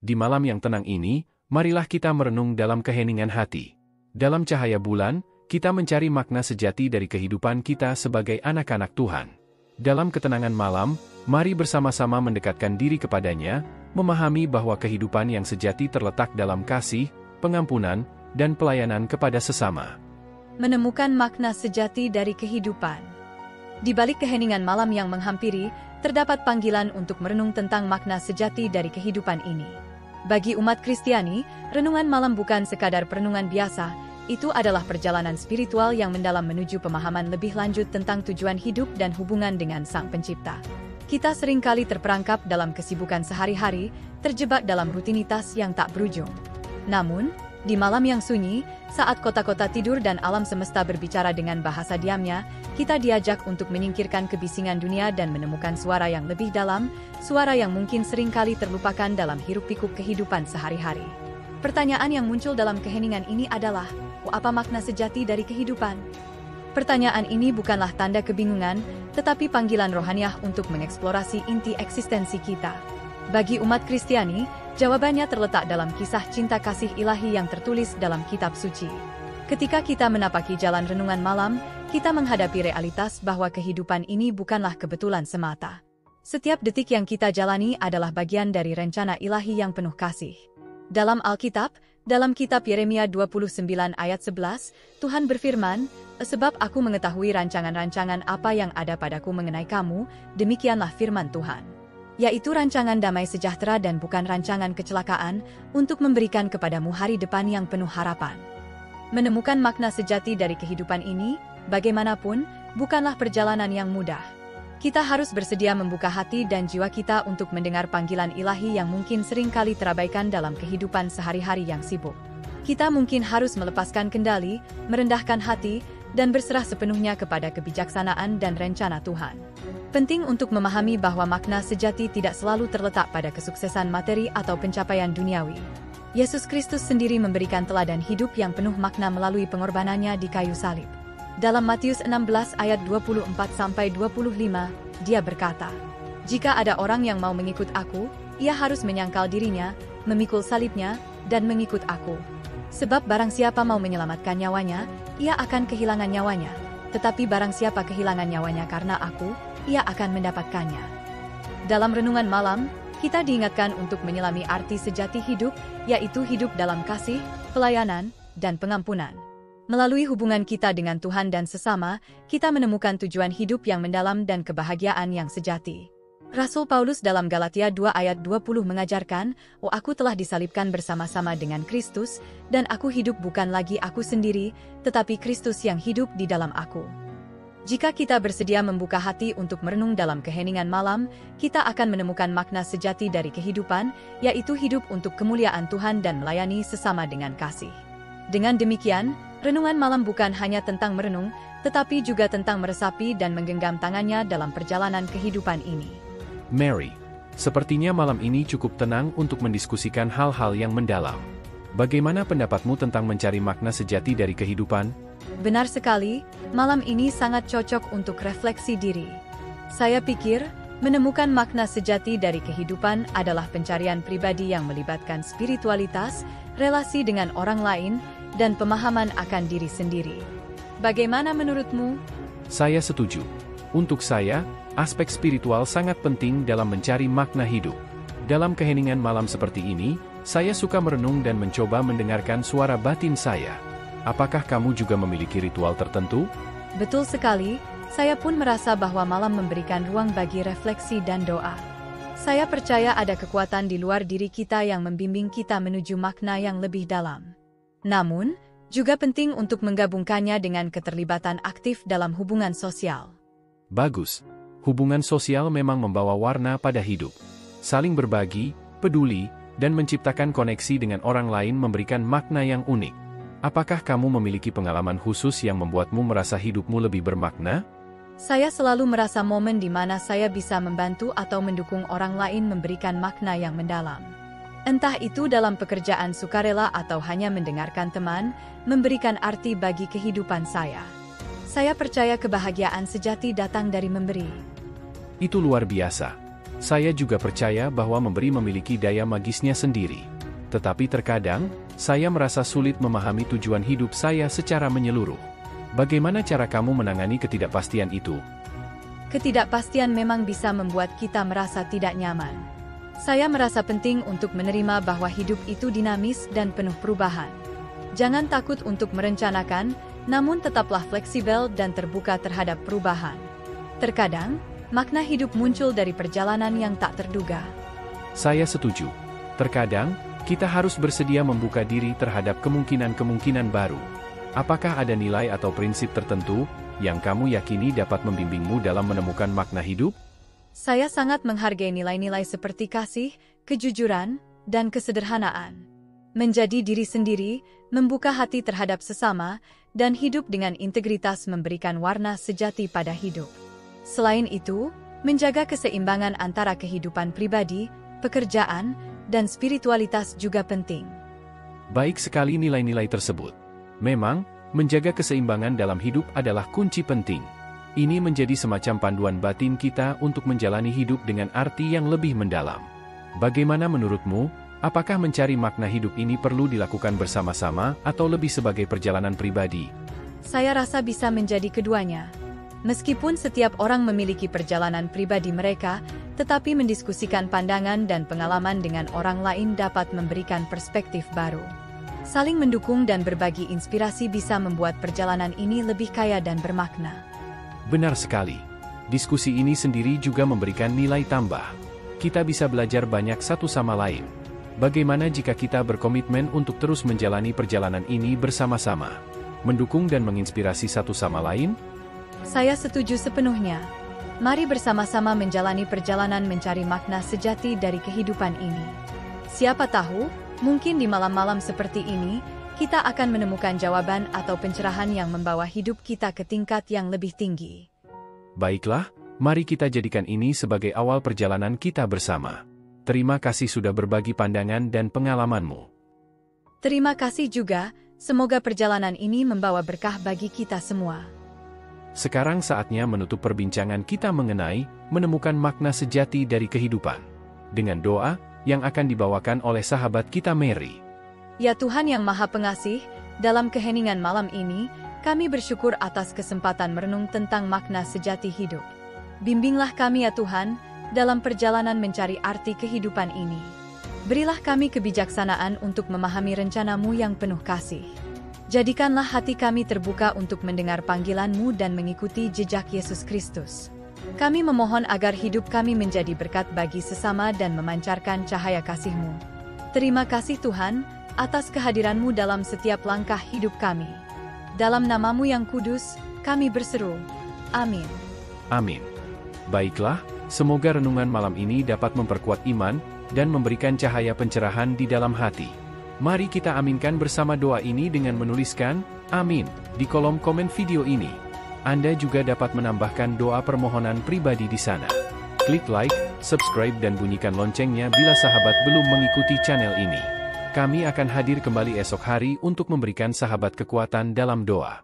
Di malam yang tenang ini, marilah kita merenung dalam keheningan hati. Dalam cahaya bulan, kita mencari makna sejati dari kehidupan kita sebagai anak-anak Tuhan. Dalam ketenangan malam, mari bersama-sama mendekatkan diri kepadanya, memahami bahwa kehidupan yang sejati terletak dalam kasih, pengampunan, dan pelayanan kepada sesama. Menemukan makna sejati dari kehidupan. Di balik keheningan malam yang menghampiri, terdapat panggilan untuk merenung tentang makna sejati dari kehidupan ini. Bagi umat Kristiani, renungan malam bukan sekadar perenungan biasa, itu adalah perjalanan spiritual yang mendalam menuju pemahaman lebih lanjut tentang tujuan hidup dan hubungan dengan Sang Pencipta. Kita seringkali terperangkap dalam kesibukan sehari-hari, terjebak dalam rutinitas yang tak berujung. Namun, di malam yang sunyi, saat kota-kota tidur dan alam semesta berbicara dengan bahasa diamnya, kita diajak untuk menyingkirkan kebisingan dunia dan menemukan suara yang lebih dalam, suara yang mungkin seringkali terlupakan dalam hiruk-pikuk kehidupan sehari-hari. Pertanyaan yang muncul dalam keheningan ini adalah, apa makna sejati dari kehidupan? Pertanyaan ini bukanlah tanda kebingungan, tetapi panggilan rohaniah untuk mengeksplorasi inti eksistensi kita. Bagi umat Kristiani, jawabannya terletak dalam kisah cinta kasih ilahi yang tertulis dalam kitab suci. Ketika kita menapaki jalan renungan malam, kita menghadapi realitas bahwa kehidupan ini bukanlah kebetulan semata. Setiap detik yang kita jalani adalah bagian dari rencana ilahi yang penuh kasih. Dalam Alkitab, dalam kitab Yeremia 29 ayat 11, Tuhan berfirman, "Sebab aku mengetahui rancangan-rancangan apa yang ada padaku mengenai kamu, demikianlah firman Tuhan. Yaitu rancangan damai sejahtera dan bukan rancangan kecelakaan, untuk memberikan kepadamu hari depan yang penuh harapan." Menemukan makna sejati dari kehidupan ini, bagaimanapun, bukanlah perjalanan yang mudah. Kita harus bersedia membuka hati dan jiwa kita untuk mendengar panggilan ilahi yang mungkin seringkali terabaikan dalam kehidupan sehari-hari yang sibuk. Kita mungkin harus melepaskan kendali, merendahkan hati, dan berserah sepenuhnya kepada kebijaksanaan dan rencana Tuhan. Penting untuk memahami bahwa makna sejati tidak selalu terletak pada kesuksesan materi atau pencapaian duniawi. Yesus Kristus sendiri memberikan teladan hidup yang penuh makna melalui pengorbanannya di kayu salib. Dalam Matius 16 ayat 24-25, dia berkata, "Jika ada orang yang mau mengikut aku, ia harus menyangkal dirinya, memikul salibnya, dan mengikut aku. Sebab barang siapa mau menyelamatkan nyawanya, ia akan kehilangan nyawanya. Tetapi barang siapa kehilangan nyawanya karena aku, ia akan mendapatkannya." Dalam renungan malam, kita diingatkan untuk menyelami arti sejati hidup, yaitu hidup dalam kasih, pelayanan, dan pengampunan. Melalui hubungan kita dengan Tuhan dan sesama, kita menemukan tujuan hidup yang mendalam dan kebahagiaan yang sejati. Rasul Paulus dalam Galatia 2 ayat 20 mengajarkan, "Aku telah disalibkan bersama-sama dengan Kristus, dan aku hidup bukan lagi aku sendiri, tetapi Kristus yang hidup di dalam aku." Jika kita bersedia membuka hati untuk merenung dalam keheningan malam, kita akan menemukan makna sejati dari kehidupan, yaitu hidup untuk kemuliaan Tuhan dan melayani sesama dengan kasih. Dengan demikian, renungan malam bukan hanya tentang merenung, tetapi juga tentang meresapi dan menggenggam tangannya dalam perjalanan kehidupan ini. Mary, sepertinya malam ini cukup tenang untuk mendiskusikan hal-hal yang mendalam. Bagaimana pendapatmu tentang mencari makna sejati dari kehidupan? Benar sekali, malam ini sangat cocok untuk refleksi diri. Saya pikir, menemukan makna sejati dari kehidupan adalah pencarian pribadi yang melibatkan spiritualitas, relasi dengan orang lain, dan pemahaman akan diri sendiri. Bagaimana menurutmu? Saya setuju. Untuk saya, aspek spiritual sangat penting dalam mencari makna hidup. Dalam keheningan malam seperti ini, saya suka merenung dan mencoba mendengarkan suara batin saya. Apakah kamu juga memiliki ritual tertentu? Betul sekali, saya pun merasa bahwa malam memberikan ruang bagi refleksi dan doa. Saya percaya ada kekuatan di luar diri kita yang membimbing kita menuju makna yang lebih dalam. Namun, juga penting untuk menggabungkannya dengan keterlibatan aktif dalam hubungan sosial. Bagus. Hubungan sosial memang membawa warna pada hidup. Saling berbagi, peduli, dan menciptakan koneksi dengan orang lain memberikan makna yang unik. Apakah kamu memiliki pengalaman khusus yang membuatmu merasa hidupmu lebih bermakna? Saya selalu merasa momen di mana saya bisa membantu atau mendukung orang lain memberikan makna yang mendalam. Entah itu dalam pekerjaan sukarela atau hanya mendengarkan teman, memberikan arti bagi kehidupan saya. Saya percaya kebahagiaan sejati datang dari memberi. Itu luar biasa. Saya juga percaya bahwa memberi memiliki daya magisnya sendiri. Tetapi terkadang, saya merasa sulit memahami tujuan hidup saya secara menyeluruh. Bagaimana cara kamu menangani ketidakpastian itu? Ketidakpastian memang bisa membuat kita merasa tidak nyaman. Saya merasa penting untuk menerima bahwa hidup itu dinamis dan penuh perubahan. Jangan takut untuk merencanakan, namun tetaplah fleksibel dan terbuka terhadap perubahan. Terkadang, makna hidup muncul dari perjalanan yang tak terduga. Saya setuju. Terkadang, kita harus bersedia membuka diri terhadap kemungkinan-kemungkinan baru. Apakah ada nilai atau prinsip tertentu yang kamu yakini dapat membimbingmu dalam menemukan makna hidup? Saya sangat menghargai nilai-nilai seperti kasih, kejujuran, dan kesederhanaan. Menjadi diri sendiri, membuka hati terhadap sesama, dan hidup dengan integritas memberikan warna sejati pada hidup. Selain itu, menjaga keseimbangan antara kehidupan pribadi, pekerjaan, dan spiritualitas juga penting. Baik sekali nilai-nilai tersebut. Memang, menjaga keseimbangan dalam hidup adalah kunci penting. Ini menjadi semacam panduan batin kita untuk menjalani hidup dengan arti yang lebih mendalam. Bagaimana menurutmu, apakah mencari makna hidup ini perlu dilakukan bersama-sama atau lebih sebagai perjalanan pribadi? Saya rasa bisa menjadi keduanya. Meskipun setiap orang memiliki perjalanan pribadi mereka, tetapi mendiskusikan pandangan dan pengalaman dengan orang lain dapat memberikan perspektif baru. Saling mendukung dan berbagi inspirasi bisa membuat perjalanan ini lebih kaya dan bermakna. Benar sekali. Diskusi ini sendiri juga memberikan nilai tambah. Kita bisa belajar banyak satu sama lain. Bagaimana jika kita berkomitmen untuk terus menjalani perjalanan ini bersama-sama? Mendukung dan menginspirasi satu sama lain? Saya setuju sepenuhnya. Mari bersama-sama menjalani perjalanan mencari makna sejati dari kehidupan ini. Siapa tahu, mungkin di malam-malam seperti ini, kita akan menemukan jawaban atau pencerahan yang membawa hidup kita ke tingkat yang lebih tinggi. Baiklah, mari kita jadikan ini sebagai awal perjalanan kita bersama. Terima kasih sudah berbagi pandangan dan pengalamanmu. Terima kasih juga, semoga perjalanan ini membawa berkah bagi kita semua. Sekarang saatnya menutup perbincangan kita mengenai menemukan makna sejati dari kehidupan. Dengan doa yang akan dibawakan oleh sahabat kita Mary. Ya Tuhan yang Maha Pengasih, dalam keheningan malam ini, kami bersyukur atas kesempatan merenung tentang makna sejati hidup. Bimbinglah kami ya Tuhan, dalam perjalanan mencari arti kehidupan ini. Berilah kami kebijaksanaan untuk memahami rencana-Mu yang penuh kasih. Jadikanlah hati kami terbuka untuk mendengar panggilan-Mu dan mengikuti jejak Yesus Kristus. Kami memohon agar hidup kami menjadi berkat bagi sesama dan memancarkan cahaya kasih-Mu. Terima kasih Tuhan, atas kehadiran-Mu dalam setiap langkah hidup kami. Dalam nama-Mu yang kudus, kami berseru. Amin. Amin. Baiklah, semoga renungan malam ini dapat memperkuat iman dan memberikan cahaya pencerahan di dalam hati. Mari kita aminkan bersama doa ini dengan menuliskan "Amin" di kolom komen video ini. Anda juga dapat menambahkan doa permohonan pribadi di sana. Klik like, subscribe dan bunyikan loncengnya bila sahabat belum mengikuti channel ini. Kami akan hadir kembali esok hari untuk memberikan sahabat kekuatan dalam doa.